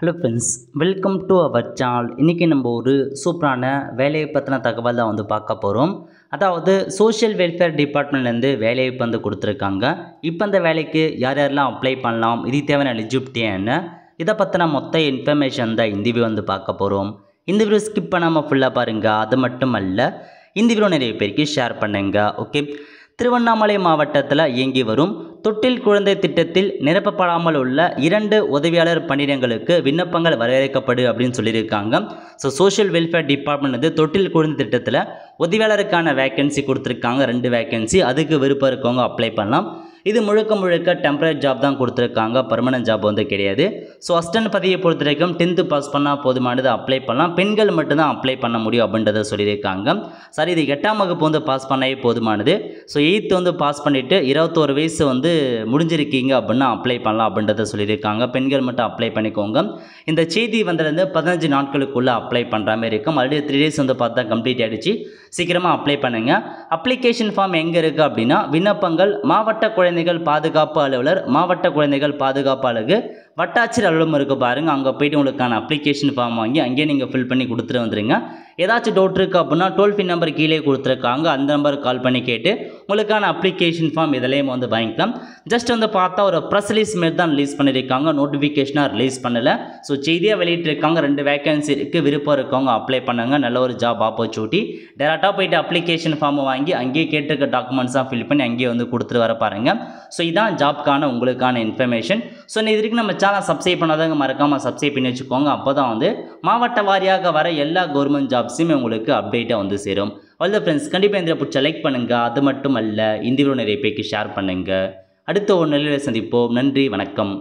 Hello friends, welcome to our channel. இன்றைக்கி நம்ம ஒரு சூப்பரான வேலையை பற்றின தகவல் தான் பார்க்க போகிறோம். அதாவது சோஷியல் வெல்ஃபேர் டிபார்ட்மெண்ட்லேருந்து வேலைவாய்ப்பு கொடுத்துருக்காங்க. இப்போ அந்த வேலைக்கு யார் யாரெல்லாம் அப்ளை பண்ணலாம், இதுக்கு தேவையான எலிஜிபிலிட்டி என்ன, இதை பற்றின மொத்த இன்ஃபர்மேஷன் தான் இந்த வீடியோ பார்க்க போகிறோம். இந்த வீடியோ ஸ்கிப் பண்ணாமல் ஃபுல்லாக பாருங்கள். அது மட்டும் அல்ல, இந்த வீடியோ நிறைய பேருக்கு ஷேர் பண்ணுங்க. ஓகே. திருவண்ணாமலை மாவட்டத்தில் இயங்கி வரும் தொட்டில் குழந்தை திட்டத்தில் நிரப்பப்படாமல் உள்ள 2 உதவியாளர் பணியிடங்களுக்கு விண்ணப்பங்கள் வரவேற்கப்படு அப்படின்னு சொல்லியிருக்காங்க. சோஷியல் வெல்ஃபேர் டிபார்ட்மெண்ட் தொட்டில் குழந்தை திட்டத்தில் உதவியாளருக்கான வேக்கன்சி கொடுத்துருக்காங்க. 2 வேக்கன்சி. அதுக்கு விருப்பம் இருக்கவங்க அப்ளை பண்ணலாம். இது முழுக்க டெம்பரரி ஜாப் தான் கொடுத்துருக்காங்க, பர்மனன்ட் ஜாப் கிடையாது. அசிஸ்டன்ட் பதவியை பொறுத்த வரைக்கும் 10th பாஸ் பண்ணால் போதுமானது, அப்ளை பண்ணலாம். பெண்கள் மட்டும்தான் அப்ளை பண்ண முடியும் அப்படின்றத சொல்லியிருக்காங்க. சரி, இது 8ஆம் வகுப்பு பாஸ் பண்ணவே போதுமானது. 8th பாஸ் பண்ணிவிட்டு 21 வயசு முடிஞ்சிருக்கீங்க அப்படின்னா அப்ளை பண்ணலாம் அப்படின்றத சொல்லியிருக்காங்க. பெண்கள் மட்டும் அப்ளை பண்ணிக்கோங்க. இந்த செய்தி வந்ததுலேருந்து 15 நாட்களுக்குள்ளே அப்ளை பண்ணுற மாதிரி இருக்கும். ஆல்ரெடி 3 days பார்த்தா கம்ப்ளீட் ஆகிடுச்சு. சீக்கிரமாக அப்ளை பண்ணுங்கள். அப்ளிகேஷன் ஃபார்ம் எங்கே இருக்குது அப்படின்னா, விண்ணப்பங்கள் மாவட்ட குழந்தைகள் பாதுகாப்பு அலுவலர், மாவட்ட குழந்தைகள் பாதுகாப்பு அலகு, வட்டாட்சியர் அலுவலகம் இருக்குது பாருங்கள். அங்கே போய்ட்டு உங்களுக்கான அப்ளிகேஷன் ஃபார்ம் வாங்கி அங்கேயே நீங்கள் ஃபில் பண்ணி கொடுத்துட்டு வந்துடுங்க. ஏதாச்சும் டவுட் இருக்குது அப்படின்னா டோல் ஃப்ரீ நம்பர் கீழே கொடுத்துருக்காங்க, அந்த நம்பருக்கு கால் பண்ணி கேட்டு உங்களுக்கான அப்ளிகேஷன் ஃபார்ம் இதிலேயும் வாங்கிக்கலாம். ஜஸ்ட் பார்த்தா ஒரு ப்ரெஸ் ரிலீஸ் மாரி தான் ரிலீஸ் பண்ணியிருக்காங்க, நோட்டிஃபிகேஷனாக ரிலீஸ் பண்ணலை. செய்தியாக வெளியிட்டிருக்காங்க. 2 வேக்கன்சி இருக்குது. விருப்பம் இருக்கவங்க அப்ளை பண்ணுங்க. நல்ல ஒரு ஜாப் ஆப்பர்ச்சுனிட்டி. டேரெக்டாக போய்ட்டு அப்ளிகேஷன் ஃபார்மை வாங்கி அங்கேயே கேட்டிருக்க டாக்குமெண்ட்ஸாக ஃபில் பண்ணி அங்கேயே கொடுத்துட்டு வர பாருங்கள். இதான் ஜாப்க்கான உங்களுக்கான இன்ஃபர்மேஷன். இது வரைக்கும் நம்ம சேனல் சப்ஸ்கிரைப் பண்ணாதவங்க மறக்காமல் சப்ஸ்கிரைப் பண்ணி வச்சுக்கோங்க. அப்போ தான் மாவட்ட வாரியாக வர எல்லா கவர்மெண்ட் ஜாப்ஸுமே உங்களுக்கு அப்டேட்டாக சேரும். அவ்வளோ ஃப்ரெண்ட்ஸ், கண்டிப்பாக இந்த பிடிச்ச லைக் பண்ணுங்கள். அது மட்டும் அல்ல, இந்த வீடியோ நிறைய பேருக்கு ஷேர் பண்ணுங்கள். அடுத்த ஒரு நிலையில் சந்திப்போம். நன்றி, வணக்கம்.